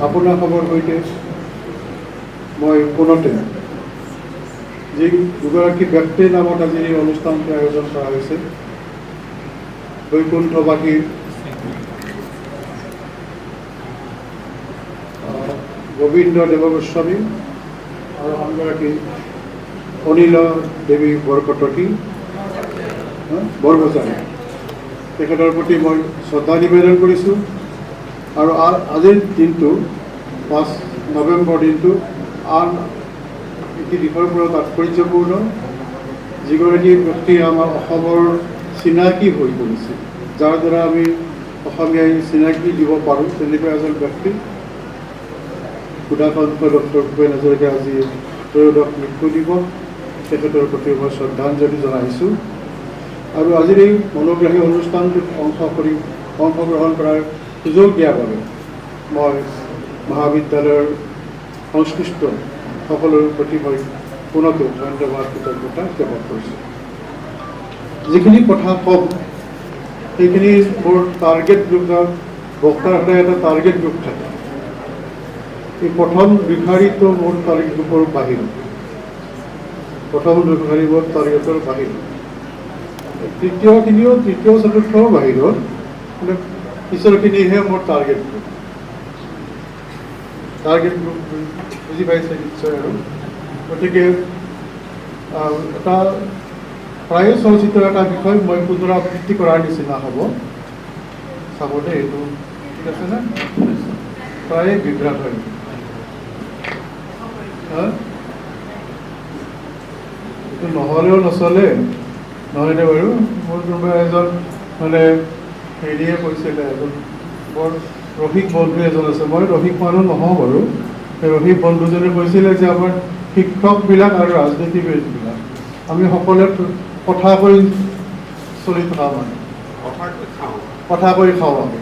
আপোনাসৱৰ সৈতে মই পুনতে যি দুগৰাকী ব্যক্তিৰ নামত আজি এই অনুষ্ঠানটো আয়োজন কৰা হৈছে, বৈকুণ্ঠবাসী গোবিন্দ দেৱগোস্বামী আৰু আনগৰাকী অনিল দেৱী বৰকটকী বৰগোস্বামী, তেখেতৰ প্ৰতি মই শ্ৰদ্ধা নিবেদন কৰিছোঁ। আৰু আজিৰ দিনটো 5 নৱেম্বৰ দিনটো আন এটি দিশৰ পৰা তাৎপৰ্যপূৰ্ণ। যিগৰাকী ব্যক্তি আমাৰ অসমৰ চিনাকি হৈ পৰিছে, যাৰ দ্বাৰা আমি অসমীয়াই চিনাকি দিব পাৰোঁ, তেনেকুৱা এজন ব্যক্তি সুধাকণ্ঠ ডক্টৰ ভূপেন হাজৰিকা আজি ত্ৰয়োদশ মৃত্যু দিৱস, তেখেতৰ প্ৰতি মই শ্ৰদ্ধাঞ্জলি জনাইছোঁ। আৰু আজিৰ এই মনোগ্ৰাহী অনুষ্ঠানটোত অংশগ্ৰহণ কৰাৰ সুযোগ দিয়াৰ বাবে মই মহাবিদ্যালয়ৰ সংশ্লিষ্ট সকলোৰে প্ৰতি মই পুনতে ধন্যবাদ কৃতজ্ঞতা জ্ঞাপন কৰিছোঁ। যিখিনি কথা ক'ম সেইখিনি মোৰ টাৰ্গেট গ্ৰুপ, বক্তাৰ সদায় এটা টাৰ্গেট গ্ৰুপ থাকে। এই প্ৰথম দুশাৰীটো মোৰ টাৰ্গেট গ্ৰুপৰ বাহিৰত, প্ৰথম দুশাৰী মোৰ টাৰ্গেটৰ বাহিৰত, তৃতীয় চতুৰ্থৰ বাহিৰত, মানে পিছৰখিনিহে মোৰ টাৰ্গেট গ্ৰুপ বুজি পাইছে নিশ্চয়। আৰু গতিকে এটা প্ৰায়ে চৰ্চিত এটা বিষয় মই পুনৰাবৃত্তি কৰাৰ নিচিনা হ'ব। চাব দেই, এইটো ঠিক আছে নে? প্ৰায়ে বিভ্ৰাট হয়। এইটো নহ'লেও নচলে, নহয়নে বাৰু? মোৰ কোনোবা এজন মানে হেৰিয়ে কৈছিলে, এজন বৰ ৰসিক বন্ধু এজন আছে, মই ৰসিক মানুহ নহওঁ বাৰু, সেই ৰসিক বন্ধুজনে কৈছিলে যে আমাৰ শিক্ষকবিলাক আৰু ৰাজনীতিবিদবিলাক আমি সকলোৱে কথা কৈ চলি থকা মানে, কথা কৈ খাওঁ আমি।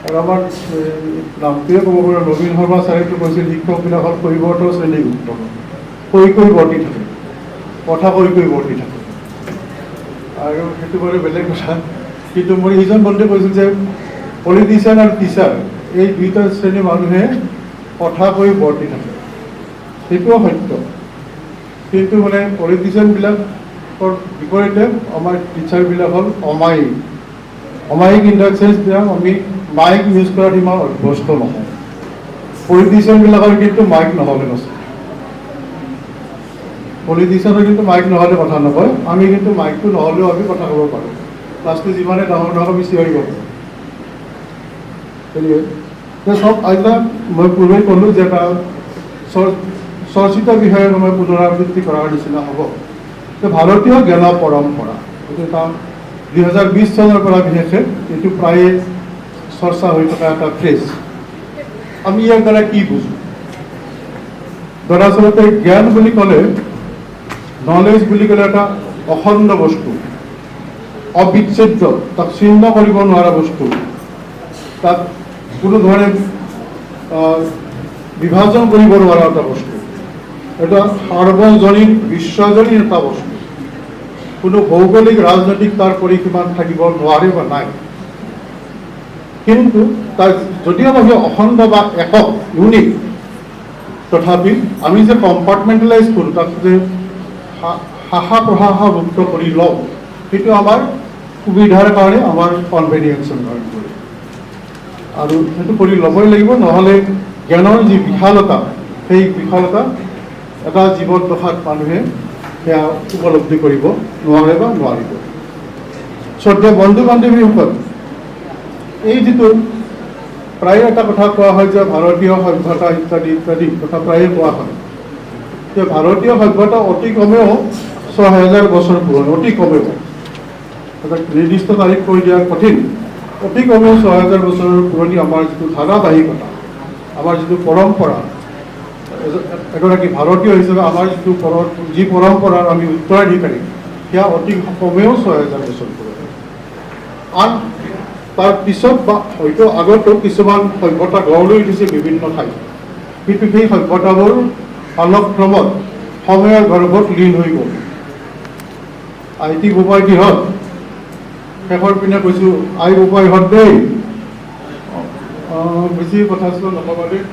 আৰু আমাৰ নামটোৱে ক'ব পাৰোঁ, নবীন শৰ্মা ছাৰেতো কৈছিল শিক্ষকবিলাক হ'ল কৈৱৰ্ত শ্ৰেণীভুক্ত, কৈ বৰ্তি থাকে, কথা কৈ বৰ্তি থাকে। আৰু সেইটো বাৰু বেলেগ কথা। কিন্তু মোৰ এইজন বন্ধুৱে কৈছিল যে পলিটিচিয়ান আৰু টিচাৰ এই দুইটা শ্ৰেণীৰ মানুহে কথা কৈ বৰ্তি থাকে, সেইটোও সত্য। কিন্তু মানে পলিটিচিয়ানবিলাকৰ বিপৰীতে আমাৰ টিচাৰবিলাক হ'ল অমায়িক ইন দ্য চেঞ্চ আমি মাইক ইউজ কৰাত ইমান অভ্যস্ত নহয়। পলিটিচিয়ানবিলাকৰ কিন্তু মাইক নহ'লে নচলে, পলিটিচিয়ানৰ কিন্তু মাইক নহ'লে কথা নকয়, আমি কিন্তু মাইকটো নহ'লেও আমি কথা ক'ব পাৰোঁ, ক্লাছটো যিমানে ডাঙৰ আমি চিঞৰিব পাৰোঁ। চব আজিলা মই পূৰ্বে ক'লোঁ যে এটা চৰ্চিত বিষয়ে মই পুনৰাবৃত্তি কৰাৰ নিচিনা হ'ব যে ভাৰতীয় জ্ঞান পৰম্পৰা, এইটো এটা 2020 চনৰ পৰা বিশেষকৈ এইটো প্ৰায়ে চৰ্চা হৈ থকা এটা ফ্ৰেজ। আমি ইয়াৰ দ্বাৰা কি বুজোঁ? দৰাচলতে জ্ঞান বুলি ক'লে, নলেজ বুলি ক'লে এটা অখণ্ড বস্তু, অবিচ্ছেদ্য, তাক ছিন্ন কৰিব নোৱাৰা বস্তু, তাক কোনো ধৰণে বিভাজন কৰিব নোৱাৰা এটা বস্তু, এটা সাৰ্বজনীন বিশ্বজনীন এটা বস্তু, কোনো ভৌগোলিক ৰাজনৈতিক তাৰ পৰিসীমা থাকিব নোৱাৰে বা নাই। কিন্তু তাৰ যদিও আমি অখণ্ড বা একক ইউনিক, তথাপি আমি যে কম্পাৰ্টমেণ্টেলাইজ কৰোঁ, তাক যে শাখা প্ৰশাখাভুক্ত কৰি লওঁ, সেইটো আমাৰ সুবিধাৰ কাৰণে, আমাৰ কনভেনিয়েন্সৰ কাৰণে কৰি, আৰু সেইটো কৰি ল'বই লাগিব। নহ'লে জ্ঞানৰ যি বিশালতা, সেই বিশালতা এটা জীৱন দশাত মানুহে সেয়া উপলব্ধি কৰিব নোৱাৰে বা নোৱাৰিব। শ্ৰদ্ধেয় বন্ধু বান্ধৱীসকল, এই যিটো প্ৰায় এটা কথা কোৱা হয় যে ভাৰতীয় সভ্যতা ইত্যাদি ইত্যাদি কথা প্ৰায়ে কোৱা হয় যে ভাৰতীয় সভ্যতা অতি কমেও ৬,০০০ বছৰ পুৰণি, অতি কমেও, এটা নিৰ্দিষ্ট তাৰিখ কৈ দিয়া কঠিন, অতি কমেও ৬,০০০ বছৰৰ পুৰণি আমাৰ যিটো ধাৰাবাহিকতা, আমাৰ যিটো পৰম্পৰা, এগৰাকী ভাৰতীয় হিচাপে আমাৰ যি পৰম্পৰাৰ আমি উত্তৰাধিকাৰী, সেয়া অতি কমেও ৬,০০০ বছৰ পুৰণি। আন তাৰ পিছত বা হয়তো আগতো কিছুমান সভ্যতা গঢ় লৈ উঠিছে বিভিন্ন ঠাইত, কিন্তু সেই সভ্যতাবোৰ কালক্ৰমত সময়ৰ গৰ্ভত লীন হৈ গ'ল। আইটি বোপাই কিহত শেষৰ পিনে কৈছোঁ, আই বোপাই হত দেই, বেছি কথা নক'বা দেই।